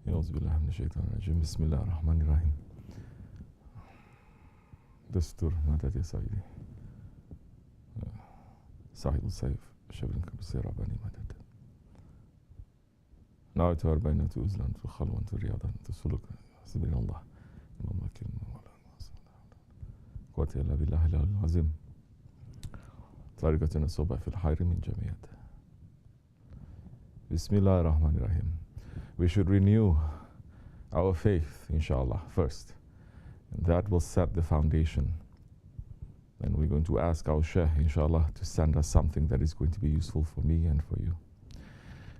أعوذ بالله من الشيطان الرجيم بسم الله الرحمن الرحيم دستور مدد يا سيدي صاحب السيف شبرك بسير بني مدد نويت 40 أزلا خلوة رياضة تسلك سبيل الله ممكن ولا قوة إلا بالله العظيم طريقة الصبح في الخير من جميع بسم الله الرحمن الرحيم. We should renew our faith, inshallah, first. And that will set the foundation. And we're going to ask our Shaykh, inshallah, to send us something that is going to be useful for me and for you.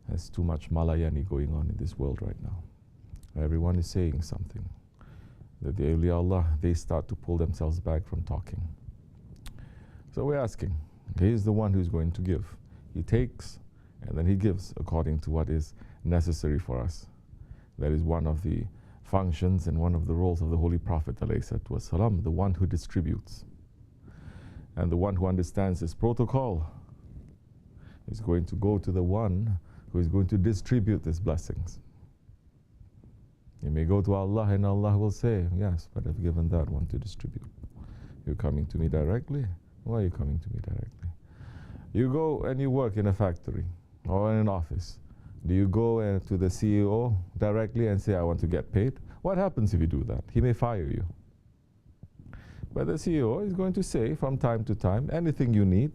There's too much Malayani going on in this world right now. Everyone is saying something. That the awliya Allah, they start to pull themselves back from talking. So we're asking. He is the one who's going to give. He takes, and then he gives according to what is necessary for us. That is one of the functions and one of the roles of the Holy Prophet ﷺ, the one who distributes. And the one who understands his protocol is going to go to the one who is going to distribute his blessings. You may go to Allah and Allah will say, yes, but I've given that one to distribute. You're coming to me directly? Why are you coming to me directly? You go and you work in a factory or in an office. Do you go to the CEO directly and say, I want to get paid? What happens if you do that? He may fire you. But the CEO is going to say from time to time, anything you need,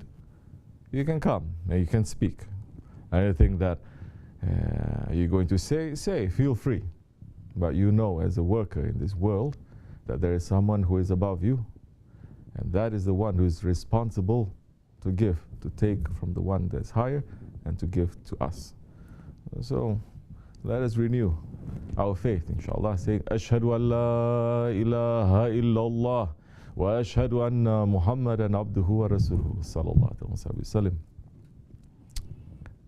you can come and you can speak. Anything that you're going to say, feel free. But you know as a worker in this world that there is someone who is above you. And that is the one who is responsible to give, to take from the one that's higher and to give to us. So let us renew our faith, inshallah, saying, Ashhadu an la ilaha illallah wa ashhadu anna Muhammadan abduhu wa rasuluhu sallallahu alayhi wa sallam.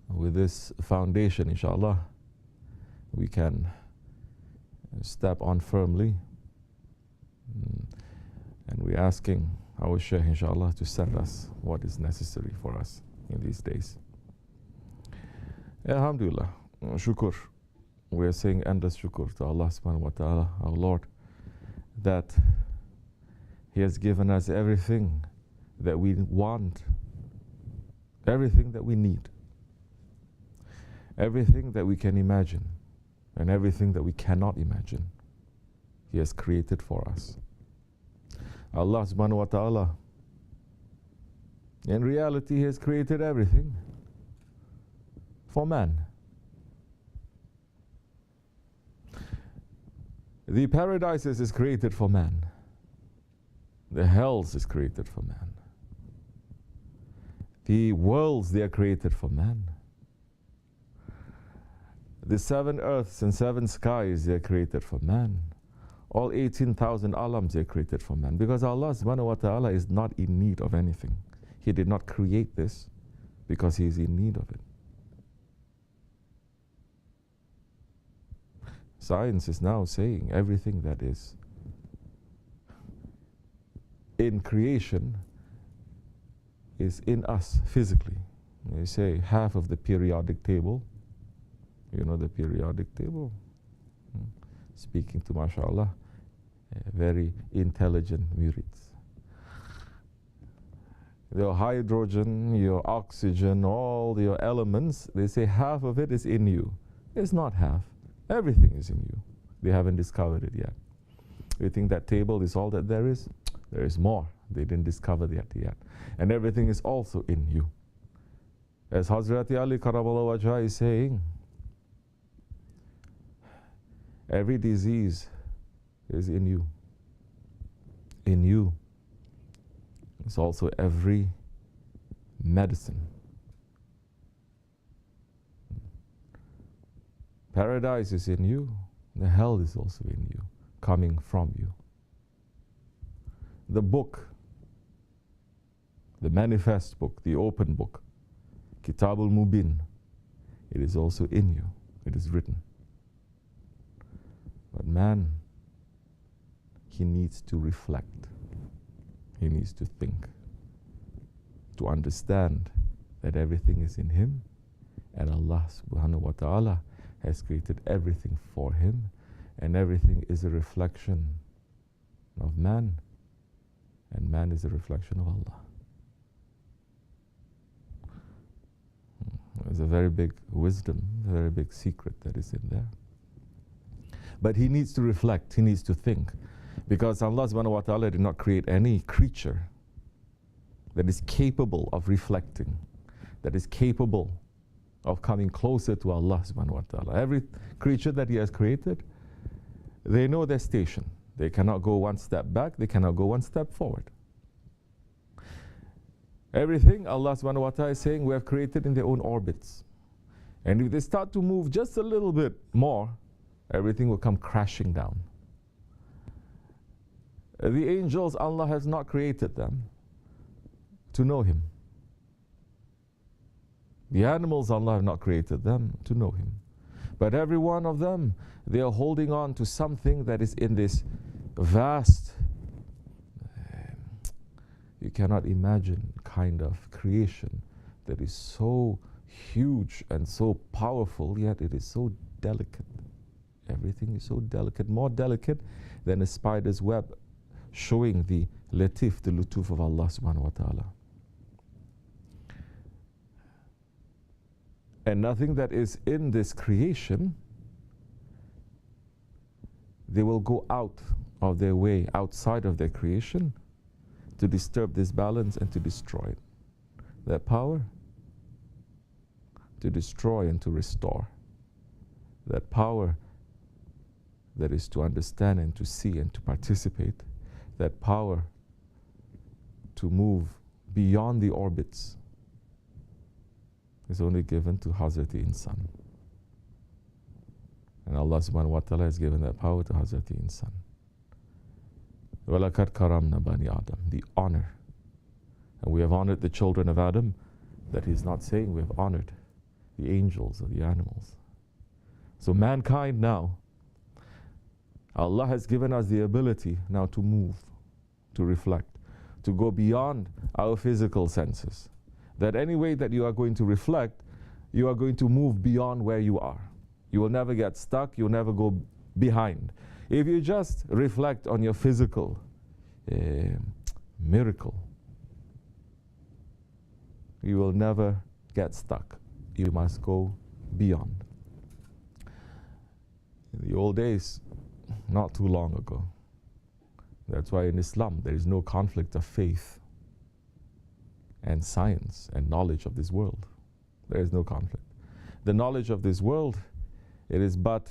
With this foundation, inshallah, we can step on firmly. And we're asking our Shaykh, inshallah, to send us what is necessary for us in these days. Alhamdulillah, shukr. We are saying endless shukr to Allah subhanahu wa ta'ala, our Lord, that He has given us everything that we want, everything that we need, everything that we can imagine, and everything that we cannot imagine. He has created for us. Allah subhanahu wa ta'ala, in reality, He has created everything for man. The paradises is created for man. The hells is created for man. The worlds, they are created for man. The 7 earths and 7 skies, they are created for man. All 18,000 alams are created for man. Because Allah subhanahu wa ta'ala is not in need of anything. He did not create this because He is in need of it. Science is now saying everything that is in creation is in us physically. They say half of the periodic table. You know the periodic table? Speaking to, mashallah, very intelligent murids. Your hydrogen, your oxygen, all your elements, they say half of it is in you. It's not half. Everything is in you. They haven't discovered it yet. You think that table is all that there is? There is more. They didn't discover that yet. And everything is also in you. As Hazrat Ali Karamallahu Wajha is saying, every disease is in you. In you is also every medicine. Paradise is in you. The hell is also in you, coming from you. The book, the manifest book, the open book, Kitabul Mubin, it is also in you. It is written. But man, he needs to reflect. He needs to think, to understand that everything is in him, and Allah subhanahu wa ta'ala has created everything for him, and everything is a reflection of man, and man is a reflection of Allah. There's a very big wisdom, a very big secret that is in there. But he needs to reflect, he needs to think, because Allah subhanahu wa ta'ala did not create any creature that is capable of reflecting, that is capable of coming closer to Allah subhanahu wa ta'ala. Every creature that he has created, they know their station. They cannot go one step back, they cannot go one step forward. Everything Allah subhanahu wa ta'ala is saying we have created in their own orbits. And if they start to move just a little bit more, everything will come crashing down. The angels, Allah has not created them to know Him. The animals, Allah has not created them to know Him. But every one of them, they are holding on to something that is in this vast, you cannot imagine kind of creation that is so huge and so powerful, yet it is so delicate. Everything is so delicate, more delicate than a spider's web, showing the latif, the lutuf of Allah subhanahu wa ta'ala. And nothing that is in this creation, they will go out of their way, outside of their creation, to disturb this balance and to destroy it. That power to destroy and to restore. That power that is to understand and to see and to participate. That power to move beyond the orbits is only given to Hazrat Insan. And Allah subhanahu wa ta'ala has given that power to Hazrat Insan. وَلَقَدْ كَرَمْنَا بَنِي Adam, the honor. And we have honored the children of Adam. That He's not saying we have honored the angels or the animals. So mankind now, Allah has given us the ability now to move, to reflect, to go beyond our physical senses. That any way that you are going to reflect, you are going to move beyond where you are. You will never get stuck, you'll never go behind. If you just reflect on your physical miracle, you will never get stuck. You must go beyond. In the old days, not too long ago, that's why in Islam there is no conflict of faith and science and knowledge of this world. There is no conflict. The knowledge of this world, it is but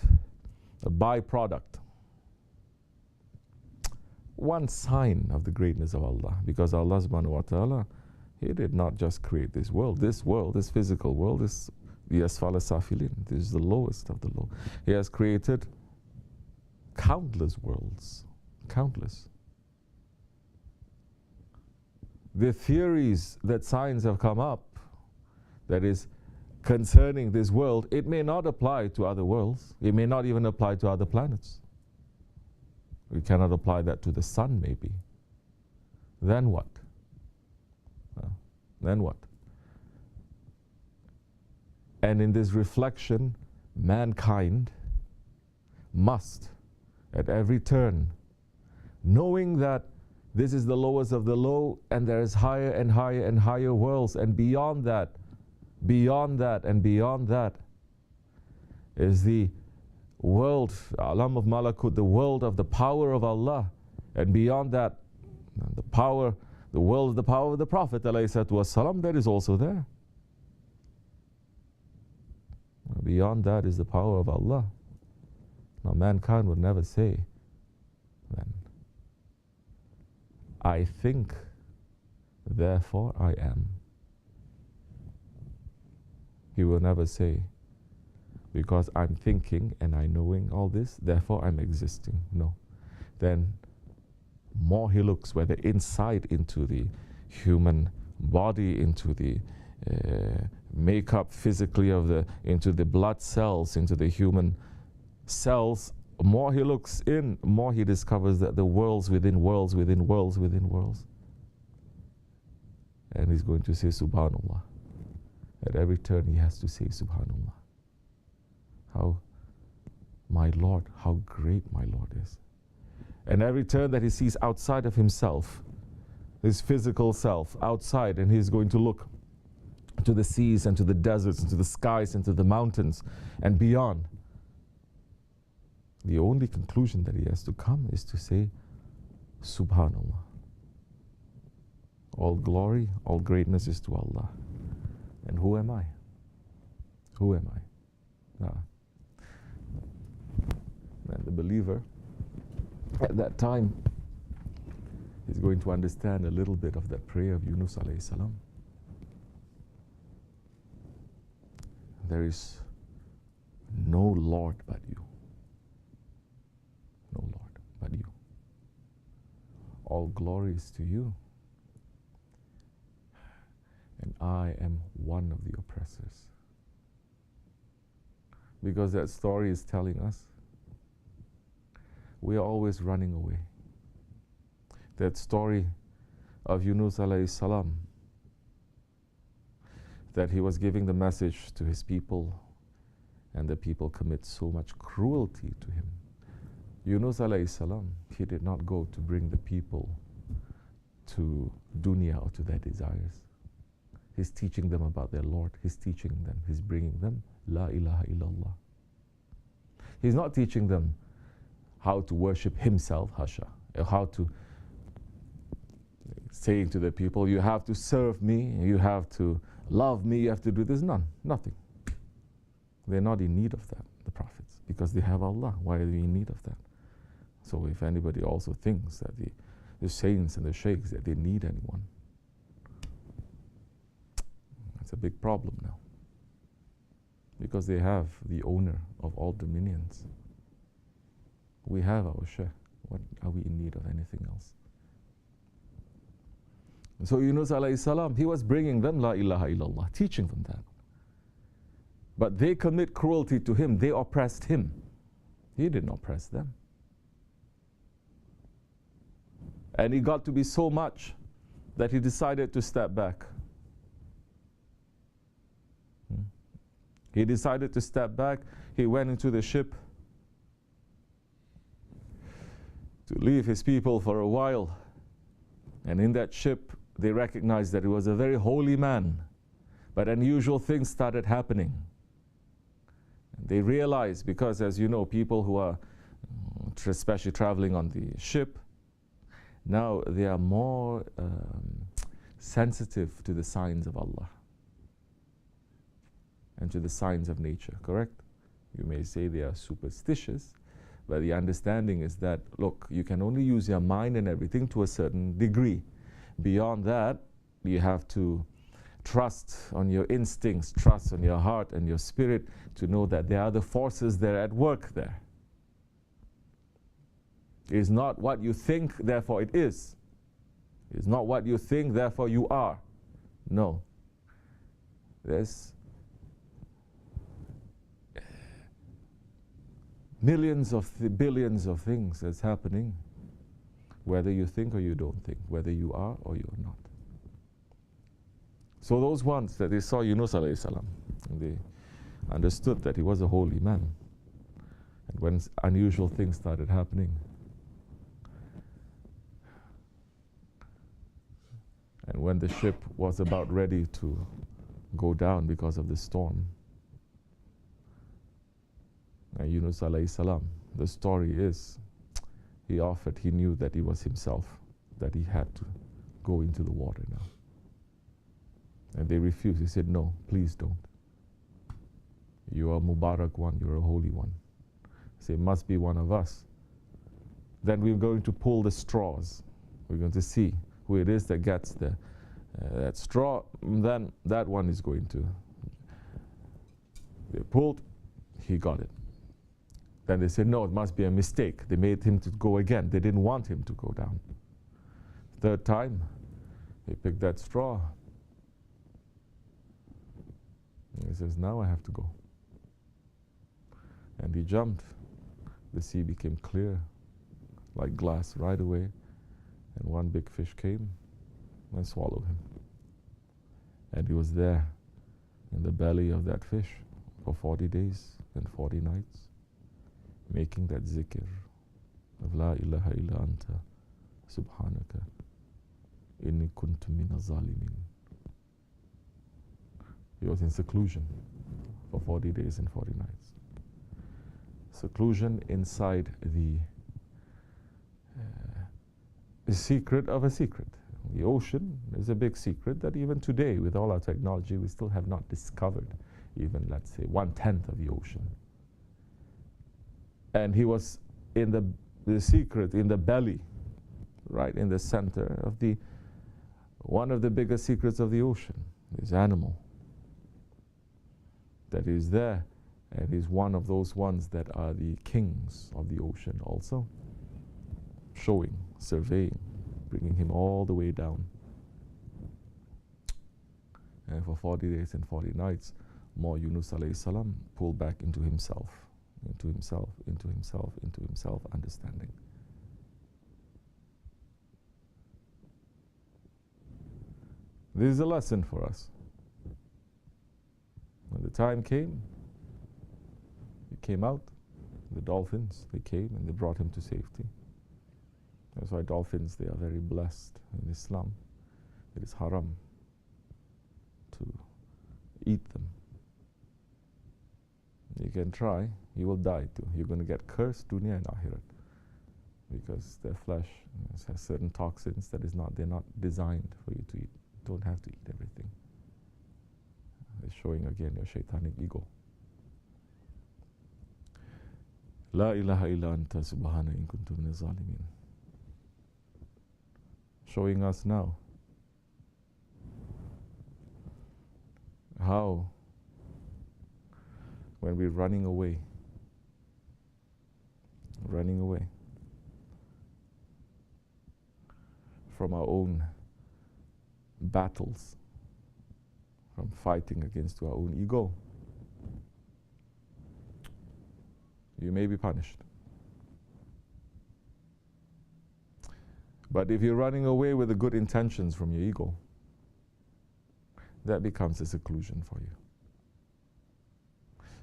a byproduct, one sign of the greatness of Allah, because Allah subhanahu wa ta'ala, He did not just create this world, this physical world is the asfala safilin, this is the lowest of the low. He has created countless worlds, countless. The theories that science have come up, that is concerning this world, it may not apply to other worlds, it may not even apply to other planets. We cannot apply that to the sun, maybe. Then what? Then what? And in this reflection, mankind must, at every turn, knowing that this is the lowest of the low, and there is higher and higher and higher worlds, and beyond that, and beyond that is the world, Alam of Malakut, the world of the power of Allah, and beyond that, the power, the world, the power of the Prophet ﷺ, that is also there. Beyond that is the power of Allah. Now mankind would never say, then, I think, therefore I am. He will never say, because I'm thinking and I'm knowing all this, therefore I'm existing. No. Then more he looks, whether inside into the human body, into the makeup physically of the, into the blood cells, into the human cells, more he looks in, more he discovers that the worlds within worlds within worlds within worlds. And he's going to say Subhanallah. At every turn he has to say Subhanallah. How my Lord, how great my Lord is. And every turn that he sees outside of himself, his physical self, outside, and he's going to look to the seas and to the deserts and to the skies and to the mountains and beyond. The only conclusion that he has to come is to say, Subhanallah. All glory, all greatness is to Allah. And who am I? Who am I? And the believer at that time is going to understand a little bit of that prayer of Yunus alayhi salam. There is no Lord but you. No Lord but you. All glory is to you. And I am one of the oppressors. Because that story is telling us we are always running away. That story of Yunus alayhi salam, that he was giving the message to his people and the people commit so much cruelty to him. Yunus alayhi salam, he did not go to bring the people to dunya or to their desires. He's teaching them about their Lord. He's teaching them, he's bringing them La ilaha illallah. He's not teaching them how to worship himself, hasha, or how to saying to the people, you have to serve me, you have to love me, you have to do this. Nothing. They're not in need of that, the prophets, because they have Allah. Why are they in need of that? So if anybody also thinks that the saints and the sheikhs, that they need anyone, that's a big problem now. Because they have the owner of all dominions. We have our sheikh. What are we in need of anything else? And so Yunus alayhi salam, he was bringing them La ilaha illallah, teaching them that. But they commit cruelty to him. They oppressed him. He didn't oppress them. And it got to be so much that he decided to step back. He decided to step back. He went into the ship to leave his people for a while. And in that ship, they recognized that he was a very holy man. But unusual things started happening. And they realized, because as you know, people who are especially traveling on the ship, now they are more sensitive to the signs of Allah and to the signs of nature, correct? You may say they are superstitious, but the understanding is that, look, you can only use your mind and everything to a certain degree. Beyond that, you have to trust on your instincts, trust on your heart and your spirit to know that there are the forces that are at work there. It is not what you think, therefore it is. It is not what you think, therefore you are. No. There's millions of billions of things that's happening, whether you think or you don't think, whether you are or you are not. So those ones that they saw Yunus alayhi salam, they understood that he was a holy man. And when unusual things started happening, and when the ship was about ready to go down because of the storm, and Yunus alayhi salam, the story is, he knew that he was himself, that he had to go into the water now. And they refused. He said, no, please don't. You are Mubarak one, you're a holy one. He said, it must be one of us. Then we're going to pull the straws. We're going to see who it is that gets that straw. Then that one is going to. They pulled, he got it. Then they said, no, it must be a mistake. They made him to go again. They didn't want him to go down. Third time, he picked that straw. And he says, now I have to go. And he jumped. The sea became clear, like glass, right away. And one big fish came and swallowed him. And he was there in the belly of that fish for 40 days and 40 nights. making that zikr of La ilaha illa anta subhanaka inni kuntu min az-zalimin. He was in seclusion for 40 days and 40 nights. Seclusion inside the secret of a secret. The ocean is a big secret that even today, with all our technology, we still have not discovered even, let's say, 1/10 of the ocean. And he was in the secret, in the belly, right in the center of one of the biggest secrets of the ocean, this animal that is there, and is one of those ones that are the kings of the ocean also, showing, surveying, bringing him all the way down. And for 40 days and 40 nights, more Yunus alayhi salam pulled back into himself, understanding. This is a lesson for us. When the time came, he came out, the dolphins, they came and they brought him to safety. That's why dolphins, they are very blessed in Islam. It is haram to eat them. You can try, you will die too. You're going to get cursed dunya and akhirat, because their flesh has certain toxins they're not designed for you to eat. You don't have to eat everything. It's showing again your shaitanic ego. La ilaha illa anta subhana in kuntu min az-zalimin. Showing us now how, when we're running away from our own battles, from fighting against our own ego, you may be punished. But if you're running away with the good intentions from your ego, that becomes a seclusion for you.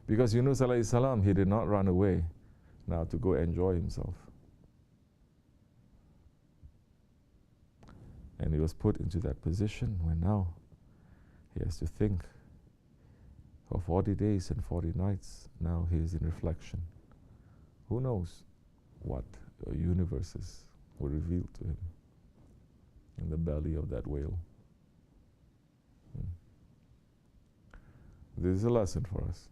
Because Yunus alayhi salam, he did not run away now to go enjoy himself. And he was put into that position where now he has to think for 40 days and 40 nights. Now he is in reflection. Who knows what universes were revealed to him in the belly of that whale. This is a lesson for us.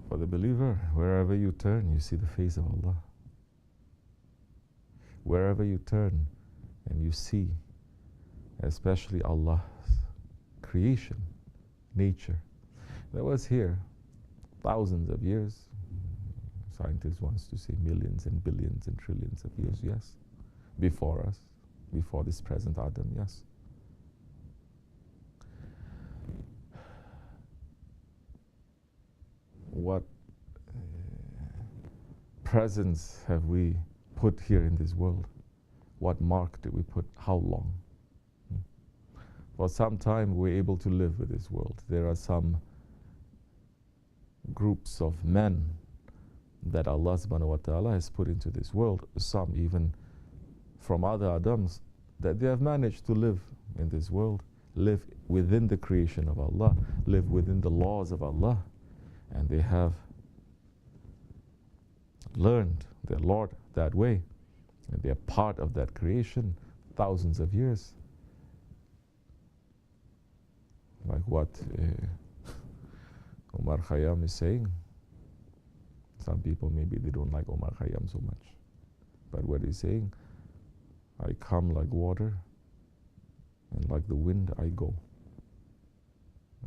For the believer, wherever you turn, you see the face of Allah. Wherever you turn and you see, especially Allah's creation, nature, that was here thousands of years. Scientists want to say millions and billions and trillions of years, yes. Before us, before this present Adam, yes. What presence have we put here in this world? What mark did we put? How long? For some time we're able to live with this world. There are some groups of men that Allah subhanahu wa ta'ala has put into this world, some even from other Adams, that they have managed to live in this world, live within the creation of Allah, live within the laws of Allah, and they have learned their Lord that way, and they are part of that creation thousands of years. Like what Omar Khayyam is saying. Some people, maybe they don't like Omar Khayyam so much, but what he's saying, I come like water, and like the wind I go.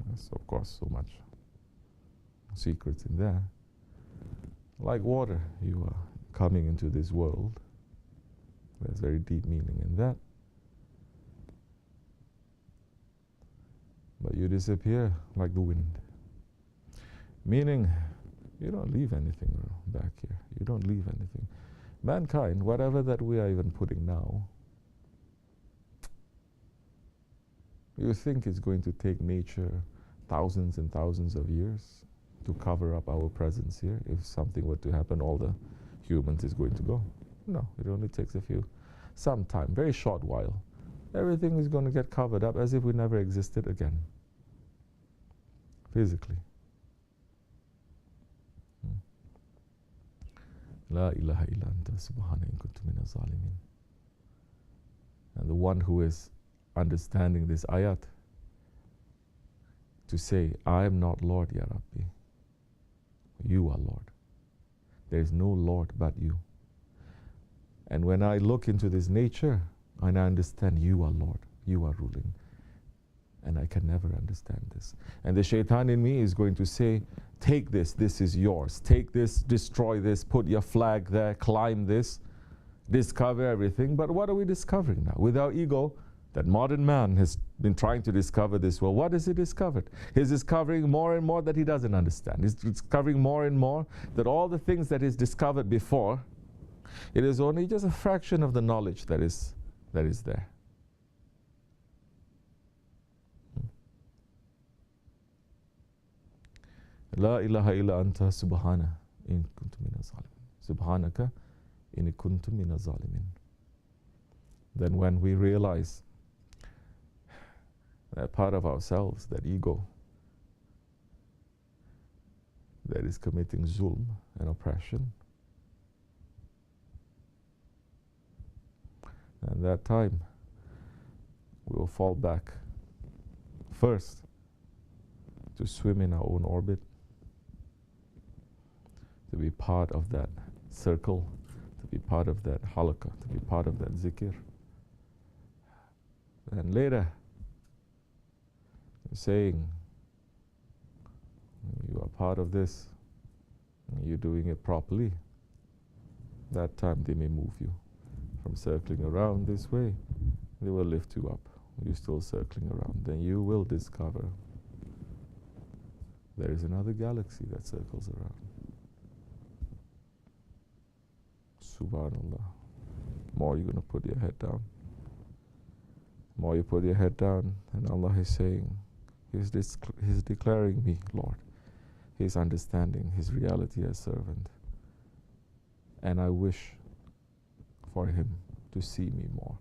Yes, of course, so much secrets in there. Like water, you are coming into this world. There's very deep meaning in that. But you disappear like the wind. Meaning, you don't leave anything back here. You don't leave anything. Mankind, whatever that we are even putting now, you think it's going to take nature thousands and thousands of years to cover up our presence here? If something were to happen, all the humans is going to go. No, it only takes some time, very short while. Everything is going to get covered up as if we never existed again, physically. La ilaha illa anta subhanaka in kuntu minaz zalimin. And the one who is understanding this ayat to say, I am not Lord, Ya Rabbi. You are Lord. There is no Lord but you. And when I look into this nature, and I understand you are Lord, you are ruling, and I can never understand this. And the shaitan in me is going to say, take this, this is yours. Take this, destroy this, put your flag there, climb this, discover everything. But what are we discovering now? With our ego, that modern man has been trying to discover this world. What has he discovered? He's discovering more and more that he doesn't understand. He's discovering more and more that all the things that he's discovered before, it is only just a fraction of the knowledge that is there. La ilaha illa anta subhana in kuntu minaz zalimin. Subhanaka in kuntu minaz zalimin. Then when we realize that part of ourselves, that ego, that is committing zulm and oppression, and that time we will fall back first to swim in our own orbit, to be part of that circle, to be part of that halakha, to be part of that zikr. And later, saying, you are part of this, you're doing it properly, that time they may move you from circling around this way. They will lift you up. You're still circling around. Then you will discover there is another galaxy that circles around. Subhanallah. More you're going to put your head down. More you put your head down, and Allah is saying, He's declaring me Lord. He's understanding His reality as servant. And I wish for Him to see me more.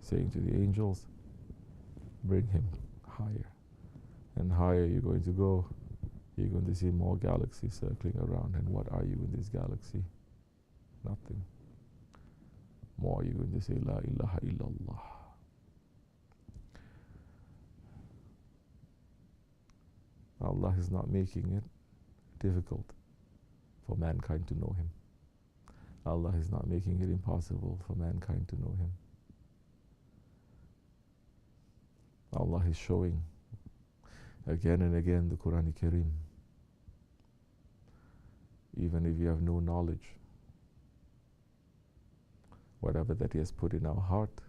Saying to the angels, bring Him higher. And higher you're going to go, you're going to see more galaxies circling around. And what are you in this galaxy? Nothing. More you're going to say, La ilaha illallah. Allah is not making it difficult for mankind to know Him. Allah is not making it impossible for mankind to know Him. Allah is showing again and again the Quran Kareem. Even if you have no knowledge, whatever that He has put in our heart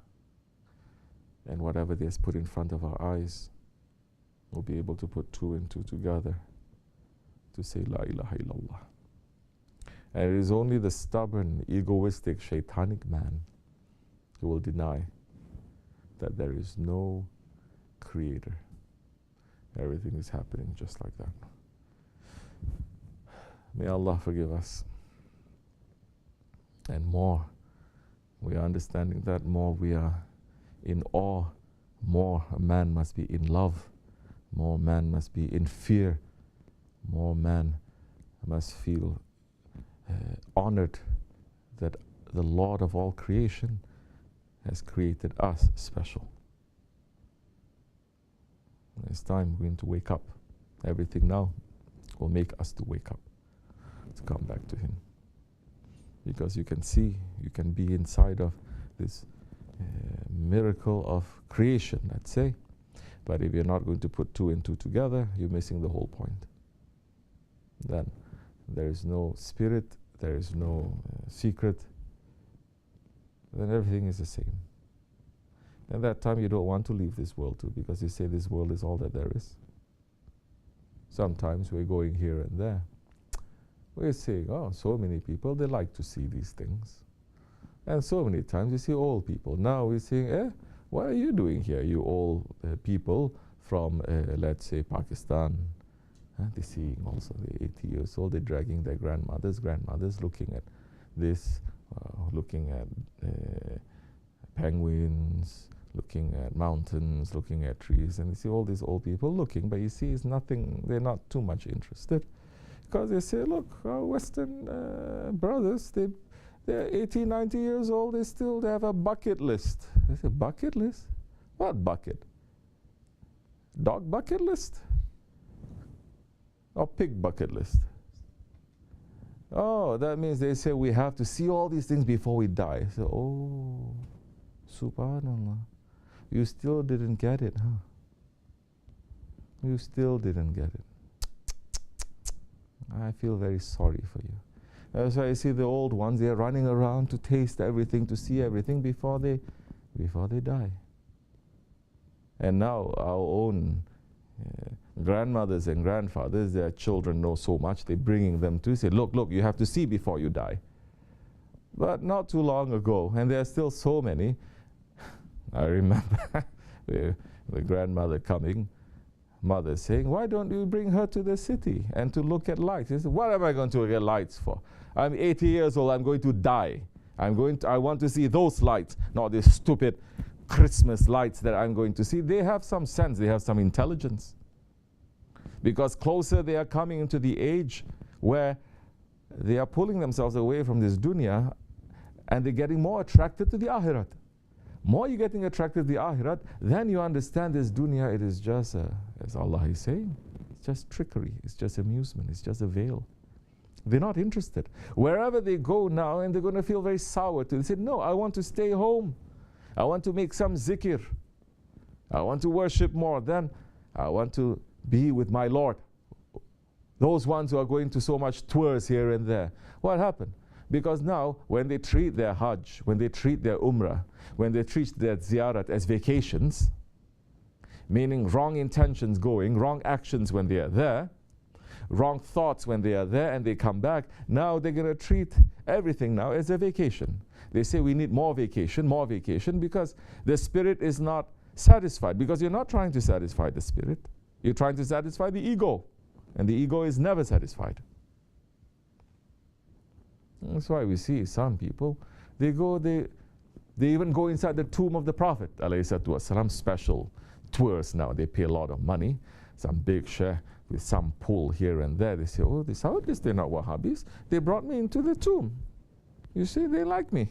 and whatever He has put in front of our eyes, we'll be able to put two and two together to say La ilaha illallah. And it is only the stubborn, egoistic, shaitanic man who will deny that there is no creator. Everything is happening just like that. May Allah forgive us. And more we are understanding that, more we are in awe, more a man must be in love, more man must be in fear, more man must feel honored that the Lord of all creation has created us special. It's time we're going to wake up. Everything now will make us to wake up, to come back to Him. Because you can see, you can be inside of this miracle of creation, let's say. But if you're not going to put two and two together, you're missing the whole point. Then there is no spirit, there is no secret, then everything is the same. At that time you don't want to leave this world too, because you say this world is all that there is. Sometimes we're going here and there. We're saying, oh, so many people, they like to see these things. And so many times we see old people. Now we're saying, what are you doing here, you old people from, let's say, Pakistan? They're seeing also, they're 80 years old, they're dragging their grandmothers, looking at this, looking at penguins, looking at mountains, looking at trees, and you see all these old people looking, but you see it's nothing, they're not too much interested. Because they say, look, our Western brothers, they're 80, 90 years old, they have a bucket list. They say, bucket list? What bucket? Dog bucket list? Or pig bucket list? Oh, that means they say we have to see all these things before we die. So, oh, subhanallah. You still didn't get it, huh? You still didn't get it. I feel very sorry for you. That's why I see the old ones, they're running around to taste everything, to see everything before they die. And now our own grandmothers and grandfathers, their children know so much, they're bringing them to say, look, you have to see before you die. But not too long ago, and there are still so many, I remember the grandmother coming, mother saying, why don't you bring her to the city and to look at lights? He said, what am I going to get lights for? I'm 80 years old, I'm going to die. I want to see those lights, not these stupid Christmas lights that I'm going to see. They have some sense, they have some intelligence. Because closer they are coming into the age where they are pulling themselves away from this dunya and they're getting more attracted to the akhirat. More you're getting attracted to the akhirat, then you understand this dunya, it is just, as Allah is saying, it's just trickery, it's just amusement, it's just a veil. They're not interested. Wherever they go now, and they're going to feel very sour to, they say, no, I want to stay home. I want to make some zikr. I want to worship more. Then I want to be with my Lord. Those ones who are going to so much tours here and there. What happened? Because now, when they treat their Hajj, when they treat their Umrah, when they treat their Ziyarat as vacations, meaning wrong intentions going, wrong actions when they are there, wrong thoughts when they are there and they come back, now they're going to treat everything now as a vacation. They say we need more vacation, because the spirit is not satisfied. Because you're not trying to satisfy the spirit, you're trying to satisfy the ego. And the ego is never satisfied. That's why we see some people, they even go inside the tomb of the Prophet, ﷺ, special tours now. They pay a lot of money, some big share with some pull here and there. They say, oh, the Saudis, they're not Wahhabis. They brought me into the tomb. You see, they like me.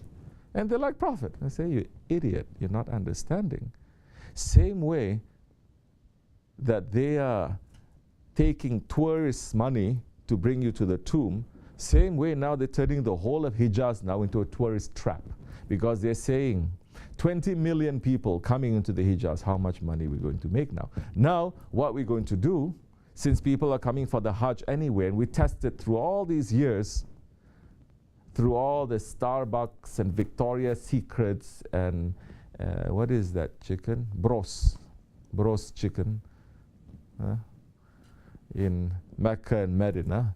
And they like Prophet. I say, you idiot, you're not understanding. Same way that they are taking tourists' money to bring you to the tomb, same way now they're turning the whole of Hijaz now into a tourist trap. Because they're saying, 20 million people coming into the Hijaz, how much money we're going to make now? Now, what we're going to do, since people are coming for the Hajj anyway, and we tested through all these years, through all the Starbucks and Victoria's Secrets and what is that chicken? Bros chicken in Mecca and Medina.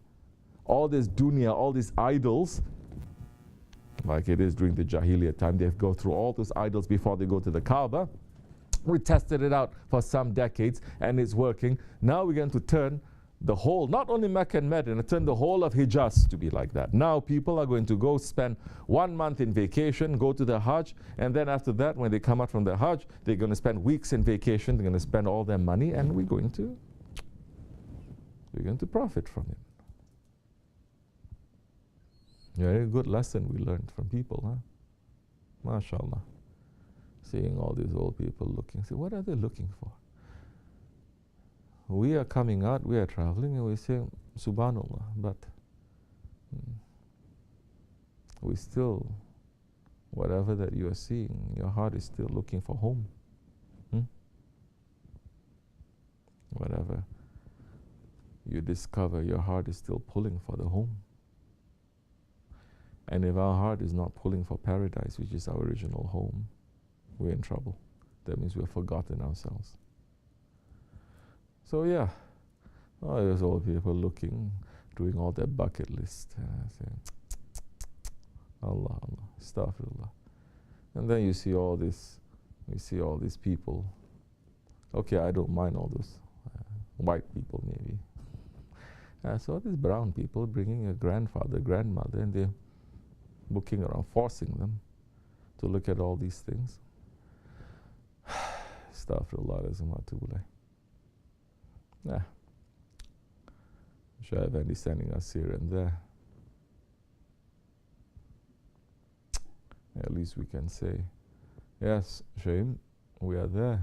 All this dunya, all these idols, like it is during the Jahiliyyah time, they go through all those idols before they go to the Kaaba. We tested it out for some decades and it's working. Now we're going to turn the whole, not only Mecca and Medina, turn the whole of Hijaz to be like that. Now people are going to go spend 1 month in vacation, go to the Hajj, and then after that, when they come out from the Hajj, they're going to spend weeks in vacation, they're going to spend all their money, and we're going to profit from it. Very good lesson we learned from people, huh? MashaAllah. Seeing all these old people looking, say, what are they looking for? We are coming out, we are traveling, and we say, Subhanallah, but we still, whatever that you are seeing, your heart is still looking for home. Whatever you discover, your heart is still pulling for the home. And if our heart is not pulling for paradise, which is our original home, we're in trouble. That means we've forgotten ourselves. So yeah, there's all people looking, doing all their bucket list. Allah, astaghfirullah. And then you see all these people. Okay, I don't mind all those white people maybe. So these brown people bringing a grandfather, grandmother, and they're looking around, forcing them to look at all these things. Astaghfirullah lazim wa atubu ilayh. Nah. Shaykh Effendi sending us here and there. At least we can say, yes, Shaykh, we are there.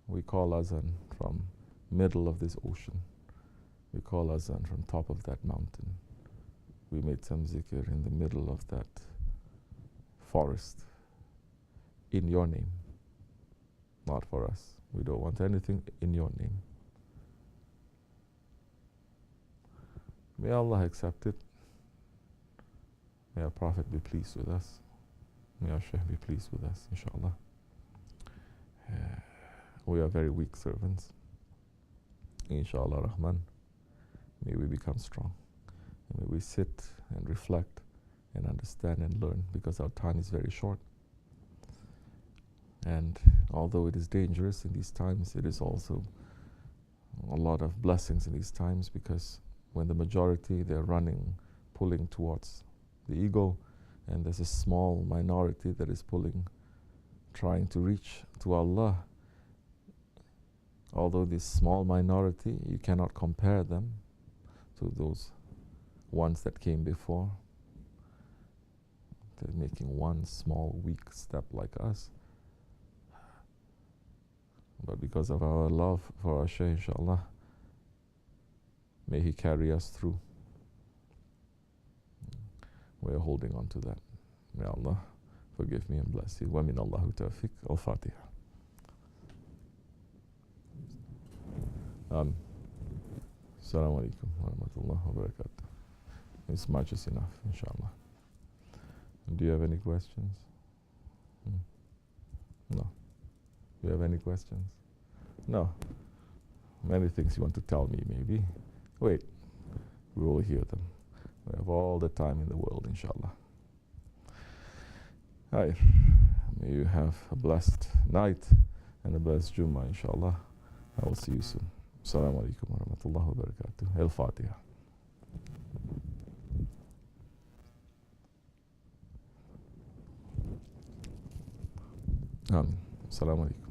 We call Azan from middle of this ocean. We call Azan from top of that mountain. We made some zikr in the middle of that forest. In your name. Not for us. We don't want anything in your name. May Allah accept it. May our Prophet be pleased with us. May our Shaykh be pleased with us, inshallah. We are very weak servants. Inshallah Rahman. May we become strong. And may we sit and reflect and understand and learn, because our time is very short. And although it is dangerous in these times, it is also a lot of blessings in these times, because when the majority, they're running, pulling towards the ego, and there's a small minority that is pulling, trying to reach to Allah. Although this small minority, you cannot compare them to those ones that came before. They're making one small, weak step like us. But because of our love for our Shaykh, inshallah, may he carry us through. We are holding on to that. May Allah forgive me and bless you. Wa min Allahu tawfiq. Al-Fatiha. Assalamu alaikum wa rahmatullahi wa barakatuh. It's much is enough, inshallah. Do you have any questions? No. Do you have any questions? No. Many things you want to tell me, maybe. Wait. We will hear them. We have all the time in the world, inshallah. Hi. May you have a blessed night and a blessed Jummah, inshallah. I will see you soon. Assalamu alaikum wa rahmatullahi wa barakatuh. Al-Fatiha. Assalamu alaikum.